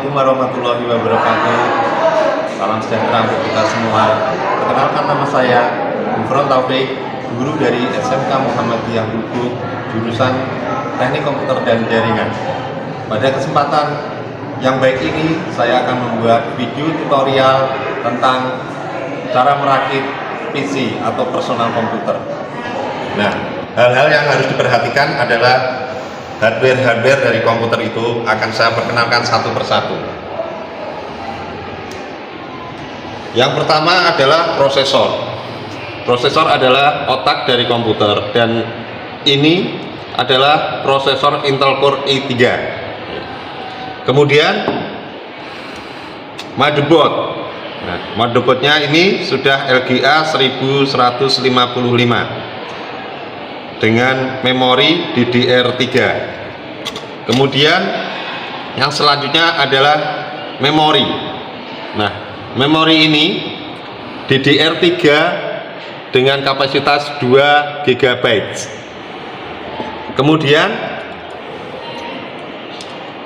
Assalamualaikum warahmatullahi wabarakatuh. Salam sejahtera untuk kita semua. Perkenalkan, nama saya Gufron Taufik, guru dari SMK Muhammadiyah Lubuk, jurusan Teknik Komputer dan Jaringan. Pada kesempatan yang baik ini, saya akan membuat video tutorial tentang cara merakit PC atau personal komputer. Nah, hal-hal yang harus diperhatikan adalah hardware dari komputer itu akan saya perkenalkan satu persatu. Yang pertama adalah prosesor. Prosesor adalah otak dari komputer, dan ini adalah prosesor Intel Core i3. Kemudian motherboard. Nah, motherboardnya ini sudah LGA 1155 dengan memori DDR3. Kemudian yang selanjutnya adalah memori. Nah, memori ini DDR3 dengan kapasitas 2 GB. Kemudian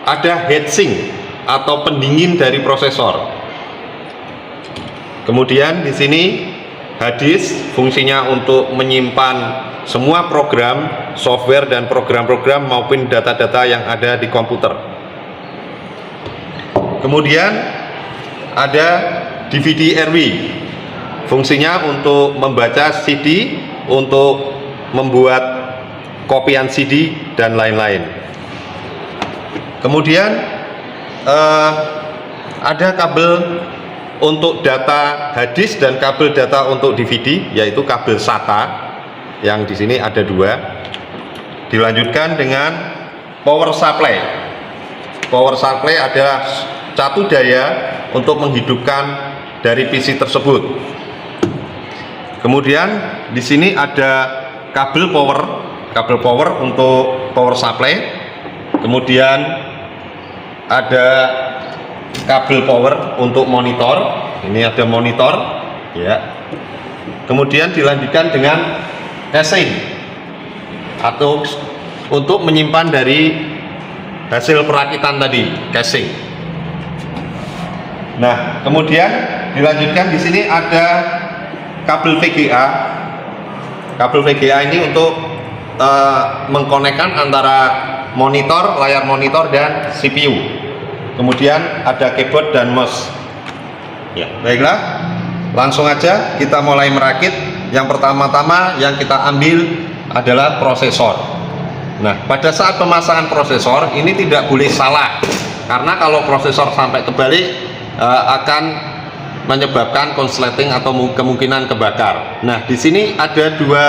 ada heatsink atau pendingin dari prosesor. Kemudian di sini hard disk, fungsinya untuk menyimpan semua program, software, dan program-program maupun data-data yang ada di komputer. Kemudian ada DVD-RW, fungsinya untuk membaca CD, untuk membuat kopian CD, dan lain-lain. Kemudian ada kabel untuk data hard disk dan kabel data untuk DVD, yaitu kabel SATA. Yang di sini ada dua. Dilanjutkan dengan power supply. Power supply adalah satu daya untuk menghidupkan dari PC tersebut. Kemudian di sini ada kabel power untuk power supply. Kemudian ada kabel power untuk monitor. Ini ada monitor, ya. Kemudian dilanjutkan dengan casing atau untuk menyimpan dari hasil perakitan tadi, casing. Nah, kemudian dilanjutkan di sini ada kabel VGA. Kabel VGA ini untuk mengkonekkan antara monitor, layar monitor, dan CPU. Kemudian ada keyboard dan mouse. Ya, baiklah, langsung aja kita mulai merakit. Yang pertama-tama yang kita ambil adalah prosesor. Nah, pada saat pemasangan prosesor ini tidak boleh salah, karena kalau prosesor sampai kebalik akan menyebabkan konsleting atau kemungkinan kebakar. Nah, di sini ada dua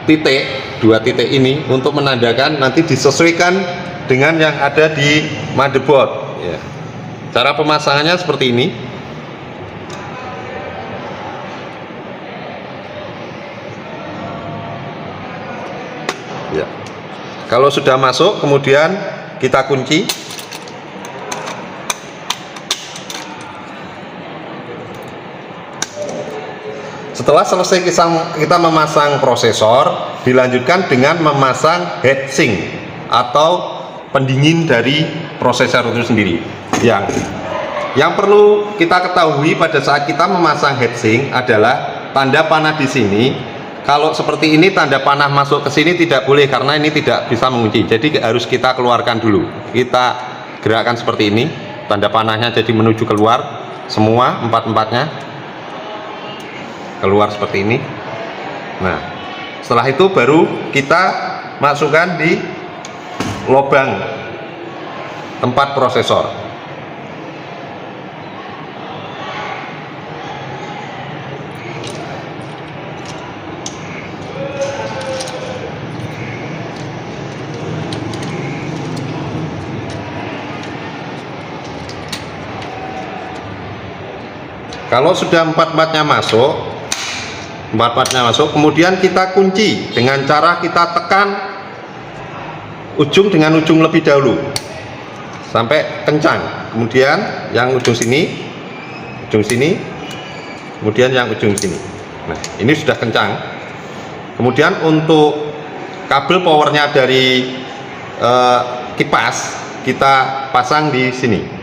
titik ini untuk menandakan, nanti disesuaikan dengan yang ada di motherboard. Ya. Cara pemasangannya seperti ini. Ya. Kalau sudah masuk, kemudian kita kunci. Setelah selesai kita memasang prosesor, dilanjutkan dengan memasang heatsink atau pendingin dari prosesor itu sendiri. Yang perlu kita ketahui pada saat kita memasang heatsink adalah tanda panah di sini. Kalau seperti ini, tanda panah masuk ke sini tidak boleh, karena ini tidak bisa mengunci. Jadi harus kita keluarkan dulu. Kita gerakkan seperti ini, tanda panahnya jadi menuju keluar semua, empat-empatnya keluar seperti ini. Nah, setelah itu baru kita masukkan di lubang tempat prosesor. Kalau sudah empat-empatnya masuk, kemudian kita kunci dengan cara kita tekan ujung dengan ujung lebih dahulu sampai kencang. Kemudian yang ujung sini, kemudian yang ujung sini. Nah, ini sudah kencang. Kemudian untuk kabel powernya dari kipas kita pasang di sini.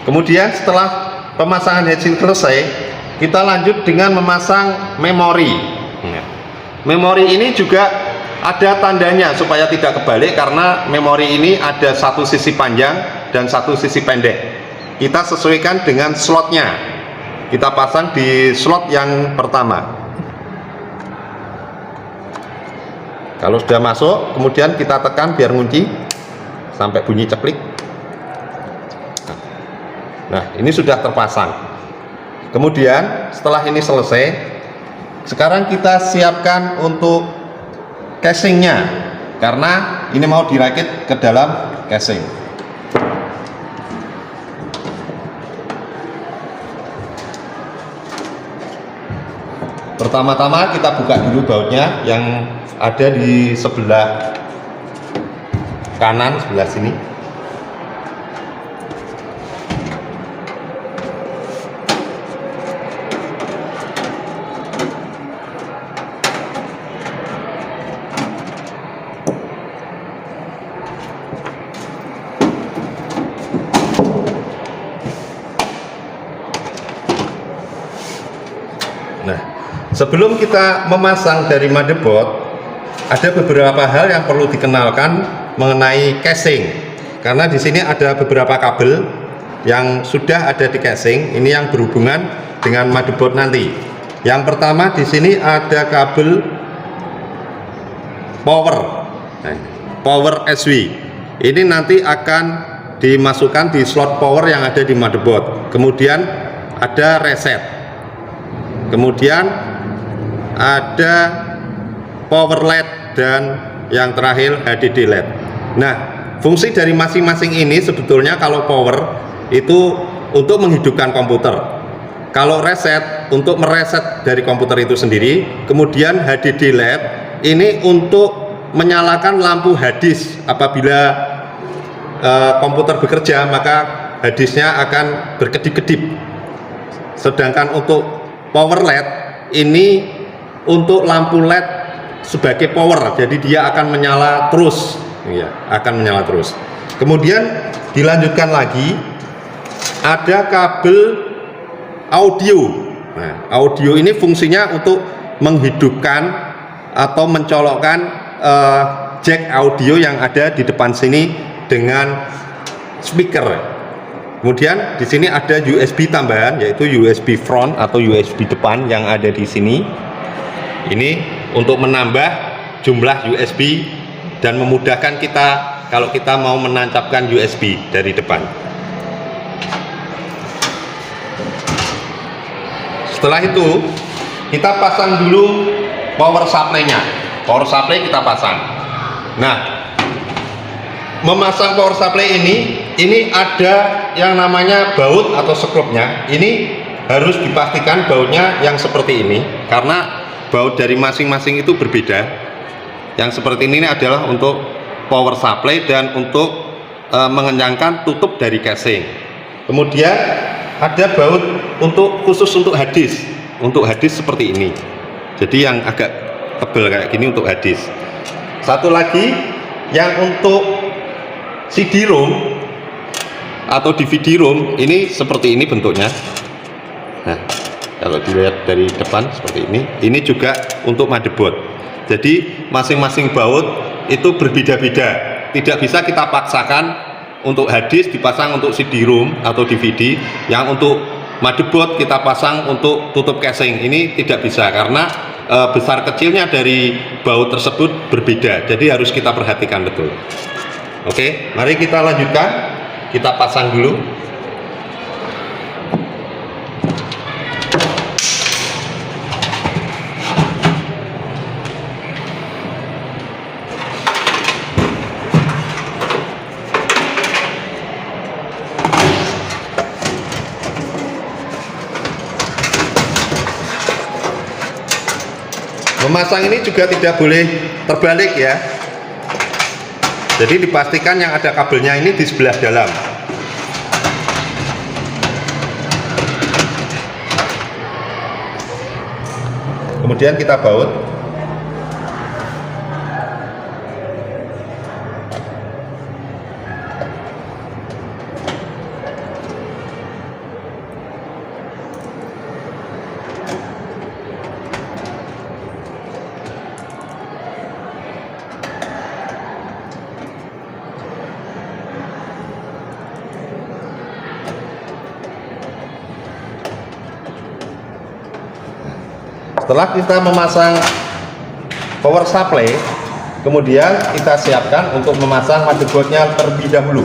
Kemudian setelah pemasangan heatsink selesai, kita lanjut dengan memasang memori. Memori ini juga ada tandanya supaya tidak kebalik, karena memori ini ada satu sisi panjang dan satu sisi pendek. Kita sesuaikan dengan slotnya. Kita pasang di slot yang pertama. Kalau sudah masuk, kemudian kita tekan biar ngunci sampai bunyi ceklik. Nah, ini sudah terpasang. Kemudian setelah ini selesai, sekarang kita siapkan untuk casingnya, karena ini mau dirakit ke dalam casing. Pertama-tama kita buka dulu bautnya yang ada di sebelah kanan, sebelah sini. Nah, sebelum kita memasang dari motherboard, ada beberapa hal yang perlu dikenalkan mengenai casing. Karena di sini ada beberapa kabel yang sudah ada di casing, ini yang berhubungan dengan motherboard nanti. Yang pertama di sini ada kabel power SW. Ini nanti akan dimasukkan di slot power yang ada di motherboard. Kemudian ada reset. Kemudian ada power LED dan yang terakhir HDD LED. Nah, fungsi dari masing-masing ini sebetulnya kalau power itu untuk menghidupkan komputer. Kalau reset untuk mereset dari komputer itu sendiri. Kemudian HDD LED ini untuk menyalakan lampu hadis apabila komputer bekerja, maka hadisnya akan berkedip-kedip. Sedangkan untuk power LED ini untuk lampu LED sebagai power, jadi dia akan menyala terus, ya, akan menyala terus. Kemudian dilanjutkan lagi ada kabel audio. Nah, audio ini fungsinya untuk menghidupkan atau mencolokkan jack audio yang ada di depan sini dengan speaker. Kemudian di sini ada USB tambahan, yaitu USB front atau USB depan yang ada di sini. Ini untuk menambah jumlah USB dan memudahkan kita kalau kita mau menancapkan USB dari depan. Setelah itu kita pasang dulu power supply-nya. Power supply kita pasang. Nah, memasang power supply ini ada yang namanya baut atau skrupnya. Ini harus dipastikan bautnya yang seperti ini, karena baut dari masing-masing itu berbeda. Yang seperti ini adalah untuk power supply dan untuk mengencangkan tutup dari casing. Kemudian ada baut khusus untuk hadis. Untuk hadis seperti ini. Jadi yang agak tebal kayak gini untuk hadis. Satu lagi yang untuk CD-ROM atau DVD-ROM, ini seperti ini bentuknya. Nah, kalau dilihat dari depan seperti ini juga untuk motherboard. Jadi masing-masing baut itu berbeda-beda. Tidak bisa kita paksakan untuk hadis dipasang untuk CD-ROM atau DVD, yang untuk motherboard kita pasang untuk tutup casing. Ini tidak bisa karena besar kecilnya dari baut tersebut berbeda. Jadi harus kita perhatikan betul. Oke, mari kita lanjutkan. Kita pasang dulu. Memasang ini juga tidak boleh terbalik ya. Jadi dipastikan yang ada kabelnya ini di sebelah dalam. Kemudian kita baut. Setelah kita memasang power supply, kemudian kita siapkan untuk memasang motherboardnya terlebih dahulu.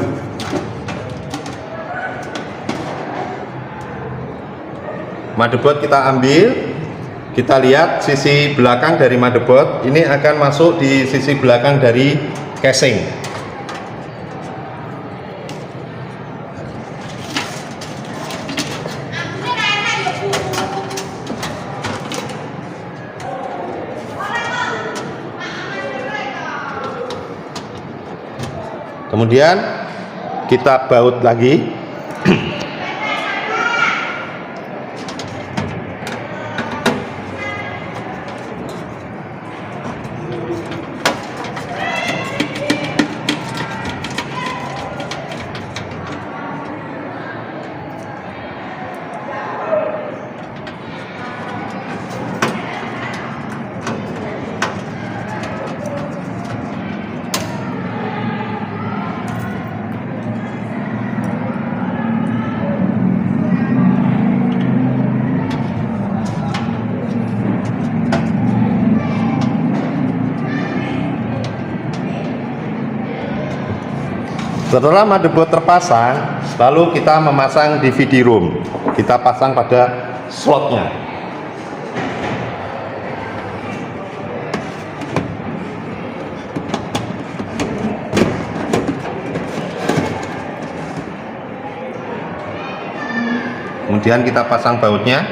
Motherboard kita ambil, kita lihat sisi belakang dari motherboard ini akan masuk di sisi belakang dari casing. Kemudian kita baut lagi. Setelah motherboard terpasang, lalu kita memasang DVD ROM. Kita pasang pada slotnya. Kemudian kita pasang bautnya.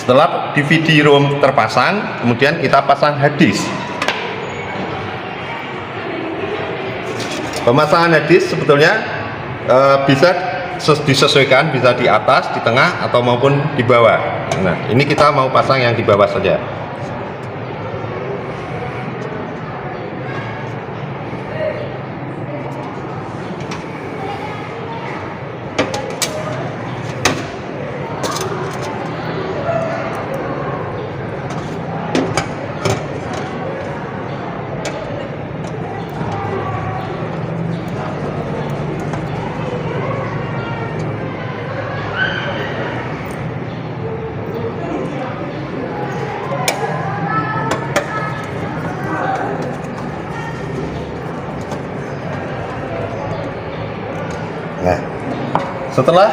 Setelah DVD ROM terpasang, kemudian kita pasang hard disk. Pemasangan hard disk sebetulnya bisa disesuaikan, bisa di atas, di tengah, atau maupun di bawah. Nah, ini kita mau pasang yang di bawah saja. Nah, setelah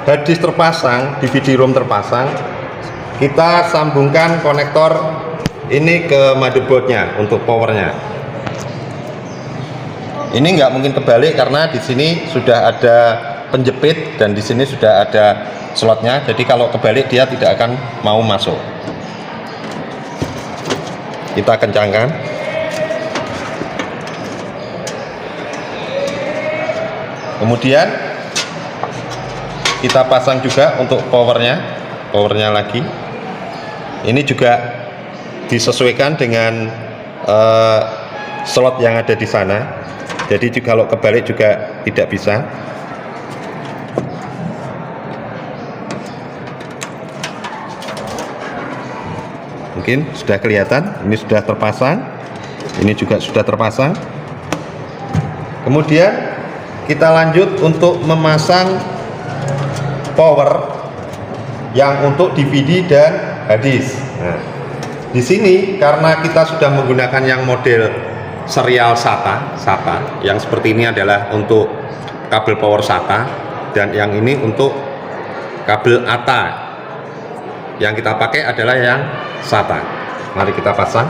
hard disk terpasang, DVD ROM terpasang, kita sambungkan konektor ini ke motherboardnya untuk powernya. Ini nggak mungkin kebalik karena di sini sudah ada penjepit dan di sini sudah ada slotnya. Jadi kalau kebalik dia tidak akan mau masuk. Kita kencangkan. Kemudian kita pasang juga untuk powernya lagi. Ini juga disesuaikan dengan slot yang ada di sana. Jadi kalau kebalik juga tidak bisa. Mungkin sudah kelihatan, ini sudah terpasang, ini juga sudah terpasang. Kemudian kita lanjut untuk memasang power yang untuk DVD dan hard disk. Nah, di sini karena kita sudah menggunakan yang model serial SATA yang seperti ini adalah untuk kabel power SATA, dan yang ini untuk kabel ATA. Yang kita pakai adalah yang SATA. Mari kita pasang.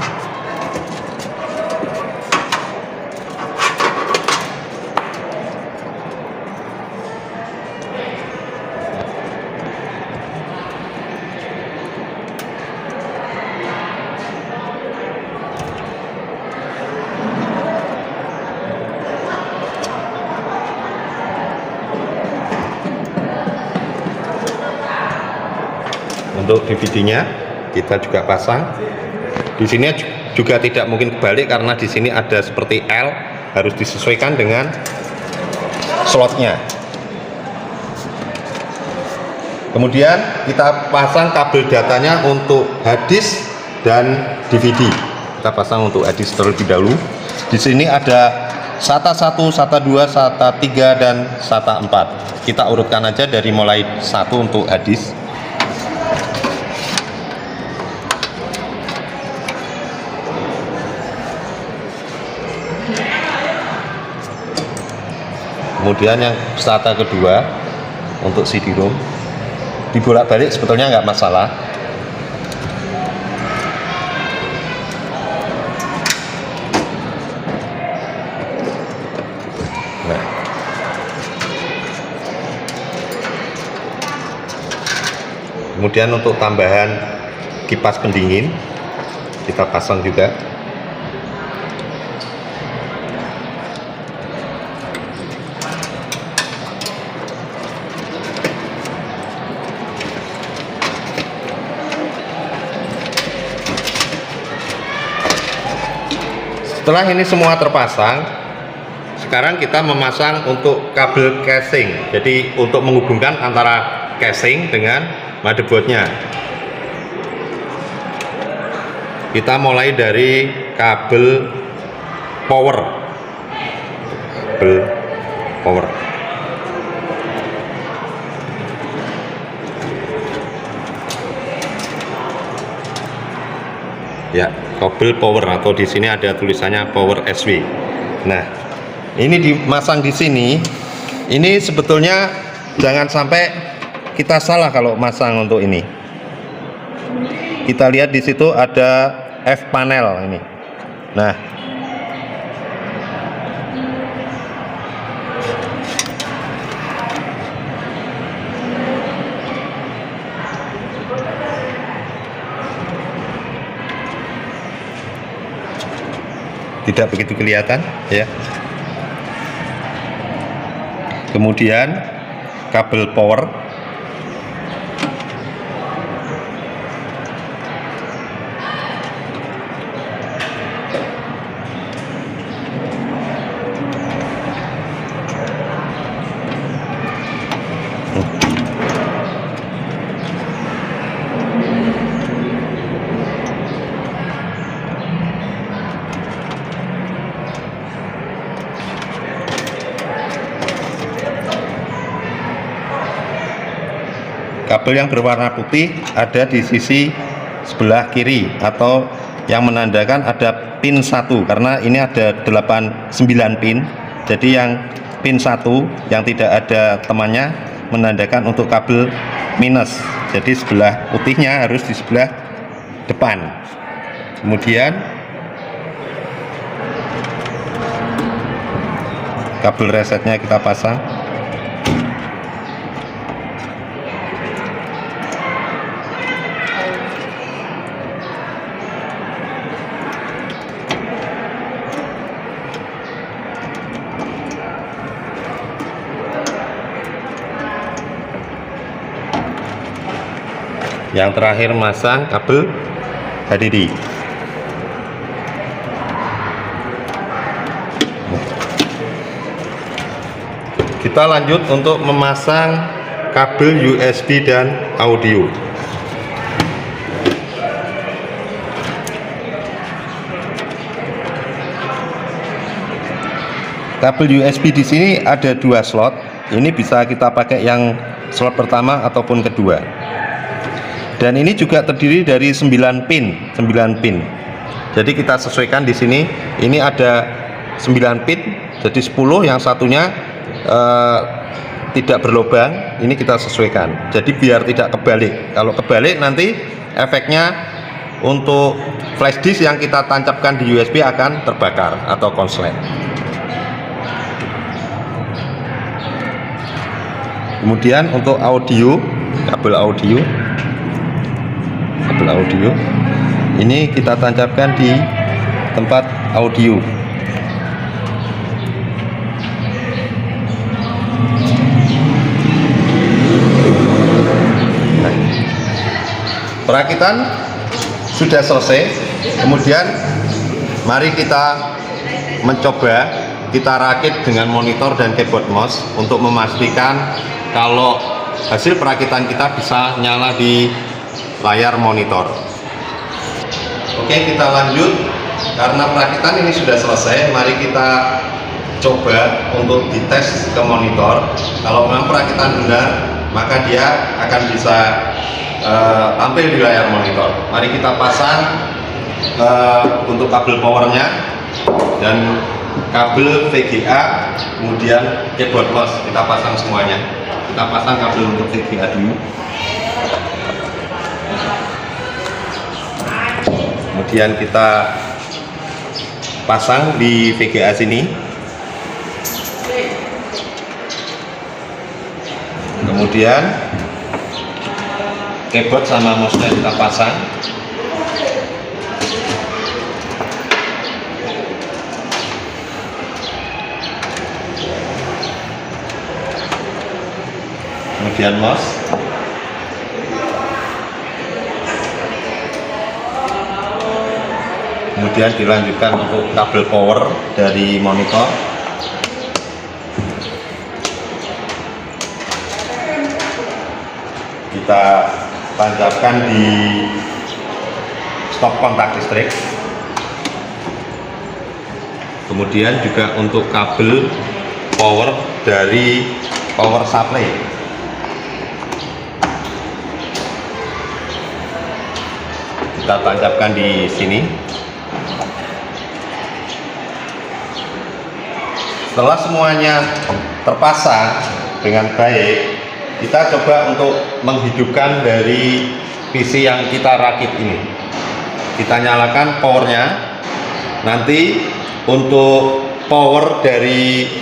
Untuk DVD-nya kita juga pasang. Di sini juga tidak mungkin kebalik karena di sini ada seperti L, harus disesuaikan dengan slotnya. Kemudian kita pasang kabel datanya untuk hard disk dan DVD. Kita pasang untuk hard disk terlebih dahulu. Di sini ada SATA 1, SATA 2, SATA 3, dan SATA 4. Kita urutkan aja dari mulai 1 untuk hadis. Kemudian yang SATA kedua untuk CD-ROM, dibolak-balik sebetulnya nggak masalah. Nah, kemudian untuk tambahan kipas pendingin kita pasang juga. Setelah ini semua terpasang, sekarang kita memasang untuk kabel casing. Jadi untuk menghubungkan antara casing dengan motherboardnya. Kita mulai dari kabel power. Kabel power. Ya, kabel power, atau di sini ada tulisannya power SW. Nah, ini dimasang di sini. Ini sebetulnya jangan sampai kita salah kalau masang untuk ini. Kita lihat di situ ada F panel ini. Nah, tidak begitu kelihatan ya. Kemudian kabel power, kabel yang berwarna putih ada di sisi sebelah kiri, atau yang menandakan ada pin 1, karena ini ada 9 pin. Jadi yang pin 1 yang tidak ada temannya menandakan untuk kabel minus. Jadi sebelah putihnya harus di sebelah depan. Kemudian kabel resetnya kita pasang. Yang terakhir masang kabel HDD. Kita lanjut untuk memasang kabel USB dan audio. Kabel USB di sini ada 2 slot. Ini bisa kita pakai yang slot pertama ataupun kedua. Dan ini juga terdiri dari 9 pin. Jadi kita sesuaikan di sini. Ini ada 9 pin, jadi 10, yang satunya tidak berlubang. Ini kita sesuaikan. Jadi biar tidak kebalik. Kalau kebalik nanti efeknya untuk flash disk yang kita tancapkan di USB akan terbakar atau konslet. Kemudian untuk audio, kabel audio ini kita tancapkan di tempat audio. Nah, perakitan sudah selesai. Kemudian mari kita mencoba, kita rakit dengan monitor dan keyboard mouse untuk memastikan kalau hasil perakitan kita bisa nyala di layar monitor. Oke, kita lanjut. Karena perakitan ini sudah selesai, mari kita coba untuk dites ke monitor. Kalau memang perakitan benar, maka dia akan bisa tampil di layar monitor. Mari kita pasang untuk kabel powernya dan kabel VGA, kemudian keyboard mouse kita pasang semuanya. Kita pasang kabel untuk VGA dulu, kemudian kita pasang di VGA sini, kemudian keyboard sama mouse-nya kita pasang. Kemudian mouse, kemudian dilanjutkan untuk kabel power dari monitor. Kita tancapkan di stop kontak listrik. Kemudian juga untuk kabel power dari power supply kita tancapkan di sini. Setelah semuanya terpasang dengan baik, kita coba untuk menghidupkan dari PC yang kita rakit ini. Kita nyalakan powernya. Nanti untuk power dari,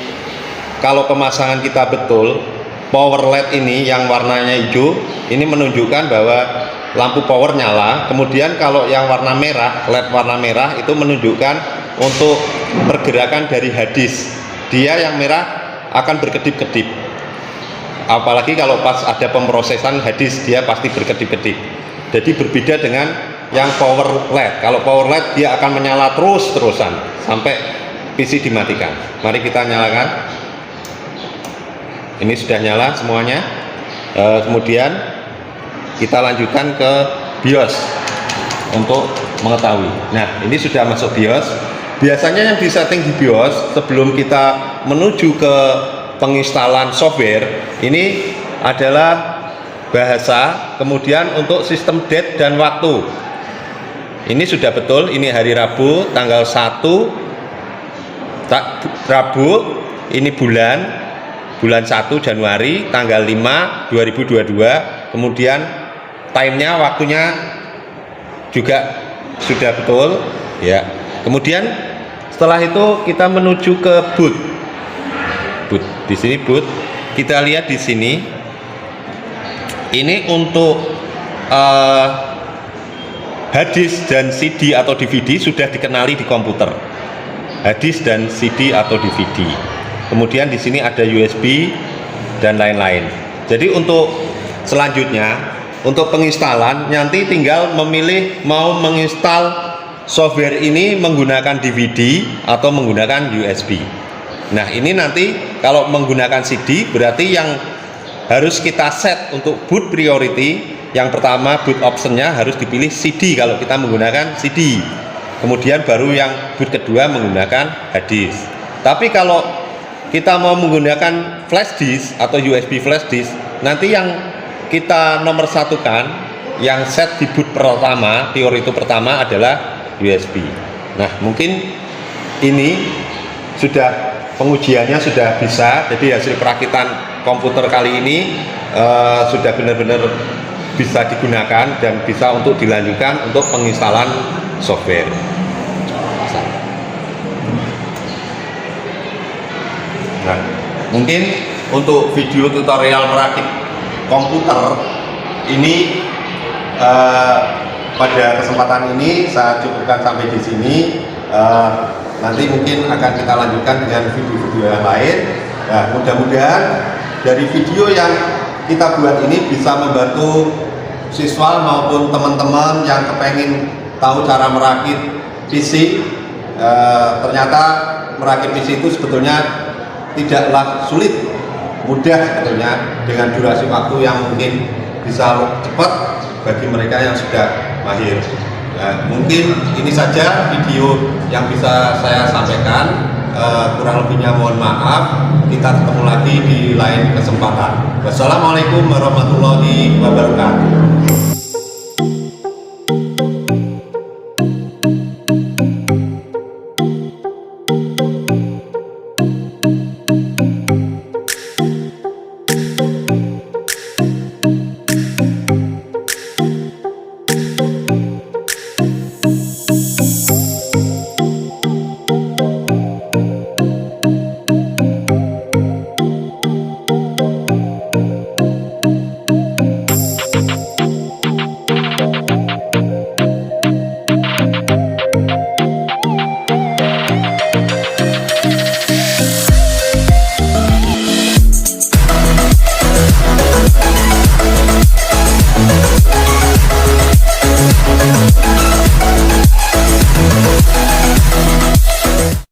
kalau pemasangan kita betul, power LED ini yang warnanya hijau ini menunjukkan bahwa lampu power nyala. Kemudian kalau yang warna merah, LED warna merah itu menunjukkan untuk pergerakan dari harddisk. Dia yang merah akan berkedip-kedip. Apalagi kalau pas ada pemrosesan harddisk, dia pasti berkedip-kedip. Jadi berbeda dengan yang power LED. Kalau power LED dia akan menyala terus-terusan sampai PC dimatikan. Mari kita nyalakan. Ini sudah nyala semuanya. Kemudian kita lanjutkan ke BIOS untuk mengetahui. Nah, ini sudah masuk BIOS. Biasanya yang disetting di BIOS sebelum kita menuju ke penginstalan software ini adalah bahasa, kemudian untuk sistem date dan waktu. Ini sudah betul, ini hari Rabu tanggal 1 Rabu, ini bulan 1 Januari tanggal 5 2022. Kemudian time-nya, waktunya juga sudah betul ya. Kemudian setelah itu kita menuju ke boot. Di sini boot. Kita lihat di sini. Ini untuk harddisk dan CD atau DVD sudah dikenali di komputer. Harddisk dan CD atau DVD. Kemudian di sini ada USB dan lain-lain. Jadi untuk selanjutnya, untuk penginstalan nanti tinggal memilih mau menginstal software ini menggunakan DVD atau menggunakan USB. Nah, ini nanti kalau menggunakan CD berarti yang harus kita set untuk boot priority, yang pertama boot optionnya harus dipilih CD kalau kita menggunakan CD. Kemudian baru yang boot kedua menggunakan hard disk. Tapi kalau kita mau menggunakan flash disk atau USB flash disk, nanti yang kita nomor satukan, yang set di boot pertama, priority pertama adalah USB. Nah, mungkin ini sudah pengujiannya sudah bisa, jadi hasil perakitan komputer kali ini sudah benar-benar bisa digunakan dan bisa untuk dilanjutkan untuk penginstalan software. Nah, mungkin untuk video tutorial merakit komputer ini pada kesempatan ini saya cukupkan sampai di sini. Nanti mungkin akan kita lanjutkan dengan video-video yang lain. Nah, mudah-mudahan dari video yang kita buat ini bisa membantu siswa maupun teman-teman yang kepengen tahu cara merakit PC. Ternyata merakit PC itu sebetulnya tidaklah sulit, mudah sebetulnya, dengan durasi waktu yang mungkin bisa cepat bagi mereka yang sudah mahir. Nah, mungkin ini saja video yang bisa saya sampaikan. kurang lebihnya mohon maaf. Kita ketemu lagi di lain kesempatan. Wassalamualaikum warahmatullahi wabarakatuh.